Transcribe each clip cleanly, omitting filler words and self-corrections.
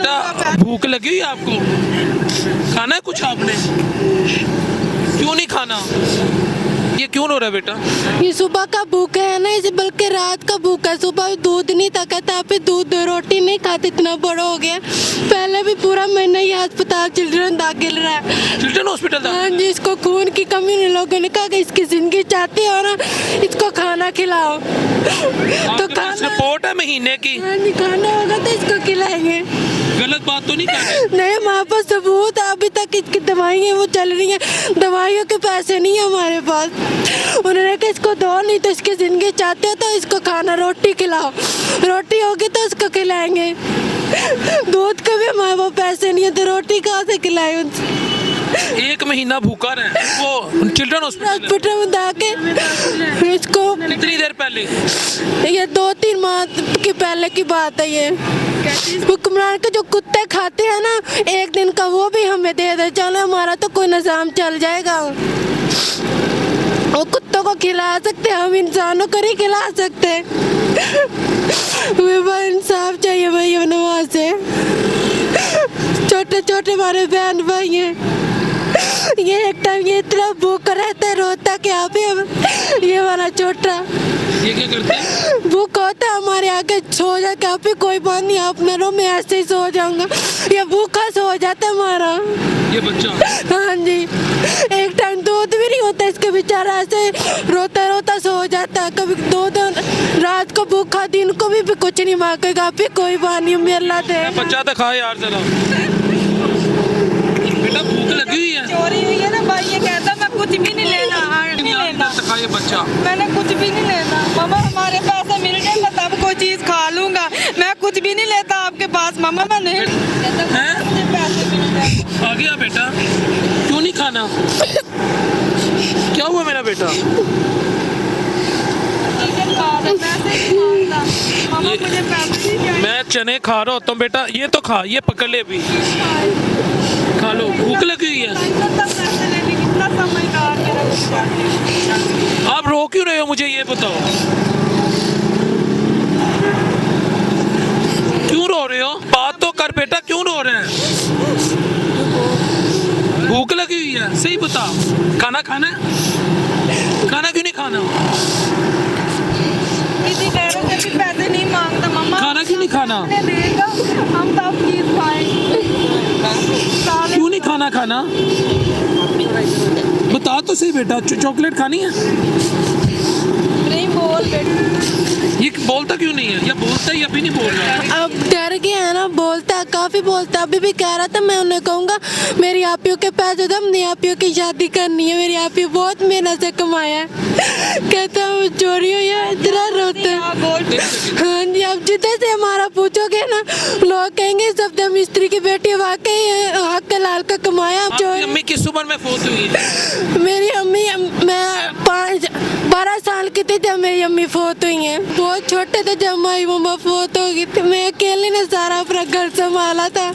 बेटा भूख लगी हुई है आपको, खाना है कुछ आपने? क्यों नहीं खाना? ये क्यों रो रहा है बेटा? ये सुबह का भूखा है ना, इसे बल्कि रात का भूखा है। सुबह दूध नहीं था, कहता आप दूध रोटी नहीं खाते, इतना बड़ा हो गया। पहले भी पूरा महीना ये अस्पताल चिल्ड्रन दाखिल रहा है। चिल्ड्रन हॉस्पिटल था? हाँ जी, इसको खून की कमी नहीं, लोगों ने कहा कि इसकी जिंदगी चाहती हो ना, इसको खाना खिलाओ। तो खाना रिपोर्ट है महीने की। हाँ जी, खाना होगा तो इसको खिलाएंगे। गलत बात तो नहीं कर रहे? नहीं, हमारे पास सबूत है, अभी तक इसकी दवाइयाँ वो चल रही हैं, दवाइयों के पैसे नहीं है हमारे पास। उन्होंने कहा इसको दो, नहीं तो इसकी जिंदगी चाहते हो तो इसको खाना रोटी खिलाओ, रोटी होगी तो इसको खिलाएंगे। दूध के भी हमारे पास पैसे नहीं है तो रोटी कहाँ से खिलाए? एक महीना भूखा रहे वो चिल्ड्रन हॉस्पिटल में जाके इसको कितनी देर पहले? ये 2-3 माह की पहले की बात है। ये हुक्मरान के जो कुत्ते खाते हैं ना, एक दिन का वो भी हमें दे दे, चलो हमारा तो कोई निजाम चल जाएगा। वो कुत्तों को खिला सकते, हम इंसानों को नहीं खिला सकते। इंसाफ चाहिए भाई नवाज से। छोटे छोटे हमारे बहन भाई हैं, ये एक टाइम ये इतना भूखा रहता है, रोता क्या पे ये वाला छोटा ये क्या करते हैं? भूखा होता है, हमारे आगे सो जा क्या पे, कोई बात नहीं आप न रो, मैं ऐसे ही सो जाऊंगा। ये भूखा सो जाता है हमारा ये बच्चा। हाँ जी, एक टाइम दूध भी नहीं होता इसके, बेचारा ऐसे रोता रोता सो जाता है। कभी दूध रात को भूखा, दिन को भी कुछ नहीं मांगेगा, फिर कोई बात नहीं, मेरे अल्लाह दे। बच्चा तो खा यार जरा, बेटा भूख लगी हुई है। चोरी हुई है ना भाई, ये कहता मैं कुछ भी नहीं लेना, नहीं लेना, खाए बच्चा, मैंने कुछ भी नहीं लेना। मामा हमारे पैसे मिल गए, मैं तब कोई चीज खा लूंगा, मैं कुछ भी नहीं लेता आपके पास। मामा मैं नहीं, मुझे पैसे मिल गए। आ गया बेटा, क्यों नहीं खाना? क्या हुआ मेरा बेटा? मामा मुझे पैसे नहीं चाहिए। मैं चने खा रहा होता हूँ बेटा, ये तो खा, ये पकड़ ले भी, खा लो, भूख लगी हुई है। कितना समझदार मेरा बेटा। आप रो क्यों रहे हो, मुझे ये बताओ, क्यों रो रहे हो? बात तो कर बेटा, क्यों रो रहे हैं? भूख लगी हुई है, सही बता। खाना खाना है? खाना क्यों नहीं खाना? किसी गैरों से भी पैसे नहीं मांगता मामा। खाना क्यों नहीं खाना? देगा हम तब चीज खाएंगे। क्यों नहीं खाना? खाना बता तो सही बेटा, चॉकलेट खानी है? नहीं बोल बेटा। ये बोलता क्यों नहीं है, या बोलता है या भी नहीं बोल रहा? अब डर गया है ना, बोलता है, काफी बोलता है। अभी भी कह रहा था, मैं उन्हें कहूँगा मेरी आपियों के पैसे दो, हमने आपियों की शादी करनी है, मेरी आपी बहुत मेहनत से कमाया है। कहता हूँ चोरी हुई है, इतना रोते हैं। हाँ जी, अब जितने से हमारा पूछोगे ना, लोग कहेंगे सब मिस्त्री की बेटी वाकई हक लाल का कमाया। आपकी अम्मी किस उम्र में फोत हुई है? मेरी अम्मी, मैं 12 साल की थी जब मेरी अम्मी फोत हुई है। बहुत छोटे थे जब हमारी मम्मा फोत हो गई थी। मैं अकेले ने सारा अपना घर संभाला था,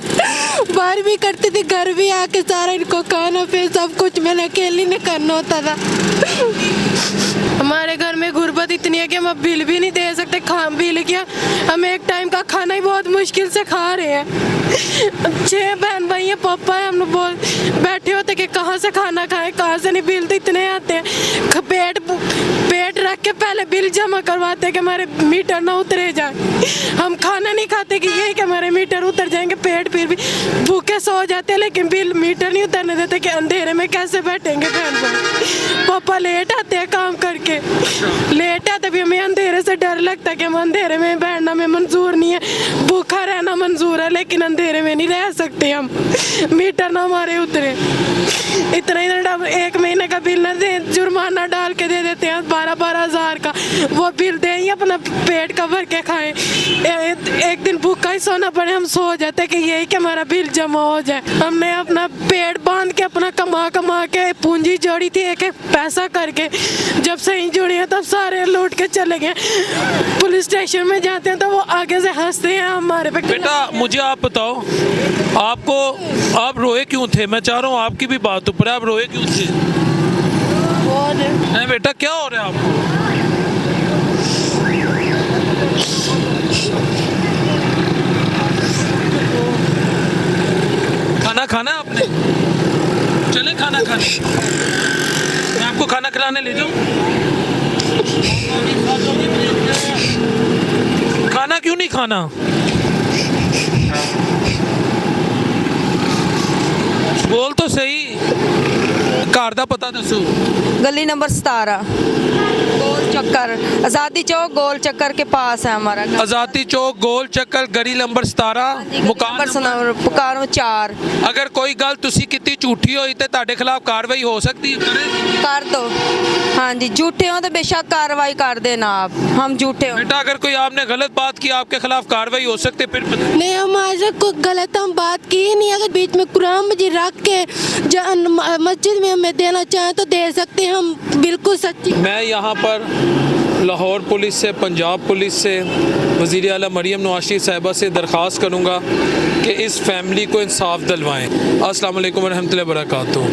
बाहर भी करती थी, घर भी आके सारा इनको खाना पे सब कुछ मैंने अकेले ने करना होता था। हमारे घर में गुर्बत इतनी है कि हम अब बिल भी नहीं दे सकते। बिल क्या, हम एक टाइम का खाना ही बहुत मुश्किल से खा रहे हैं। 6 बहन भाई हैं, पापा है, हम लोग बहुत बैठे होते कि कहाँ से खाना खाएं, कहाँ से नहीं। बिल तो इतने आते हैं, पेट रख के पहले बिल जमा करवाते हैं कि हमारे मीटर ना उतरे जाए। हम खाना नहीं खाते कि ये कि हमारे मीटर उतर जाएंगे, पेट फिर भी भूखे सो जाते हैं, लेकिन बिल मीटर नहीं उतरने देते कि अंधेरे में कैसे बैठेंगे बहन भाई। पापा लेट आते हैं काम करके, लेट आते भी हमें अंधेरे से डर लगता है कि हम अंधेरे में बैठना में मंजूर नहीं है, भूखा रहना मंजूर है, लेकिन अंधेरे में नहीं रह सकते हम, मीटर ना हमारे उतरे। इतना 1 महीने का बिल न दे, जुर्माना डाल के दे देते हैं 12-12 हज़ार का। वो बिल दें ही अपना पेट का भर के खाएं। एक दिन भूखा ही सोना पड़े, हम सो जाते कि यही कि हमारा बिल जमा हो जाए। हमने अपना पेट बांध के अपना कमा के पूंजी जोड़ी थी, एक पैसा करके। जब सही जुड़ी है तब सारे लूट के चले गए। पुलिस स्टेशन में जाते हैं तो वो आगे से हंसते हैं हमारे पे। बेटा मुझे आप बताओ, आप रोए क्यों थे? मैं चाह रहा हूँ आपकी भी बात ऊपर है, आप रोए क्यों थे? नहीं बेटा, क्या हो रहा है आपको? खाना खाने? मैं आपको खाना खिलाने ले जाऊं? खाना क्यों नहीं खाना? बोल तो सही। घर दा पता दसो। गली नंबर 17 गोल चक्कर, आज़ादी चौक गोल चक्कर के पास है हमारा घर। आज़ादी चौक गोल चक्कर गली नंबर 17 नंबर पुकार 4 अगर कोई गल तुसी कितनी झूठी होई ते ਤੁਹਾਡੇ खिलाफ कार्रवाई हो सकती है? कर दो। हाँ जी, झूठे हो तो बेशक कार्रवाई कर देना आप, हम झूठे हो। बेटा अगर कोई आपने गलत बात की आपके खिलाफ कार्रवाई हो सकती है, फिर नहीं हमारे कोई गलत हम बात की ही नहीं। अगर बीच में कुरान मजीद रख के मस्जिद में हमें देना चाहें तो दे सकते हैं, हम बिल्कुल सच्ची। मैं यहाँ पर लाहौर पुलिस से, पंजाब पुलिस से, वज़ीर आला मरीम नवाज़ शरीफ साहिबा से दरख्वास्त करूँगा कि इस फैमिली को इंसाफ दिलवाएं। अस्सलाम वालेकुम व रहमतुल्लाहि व बरकातहू।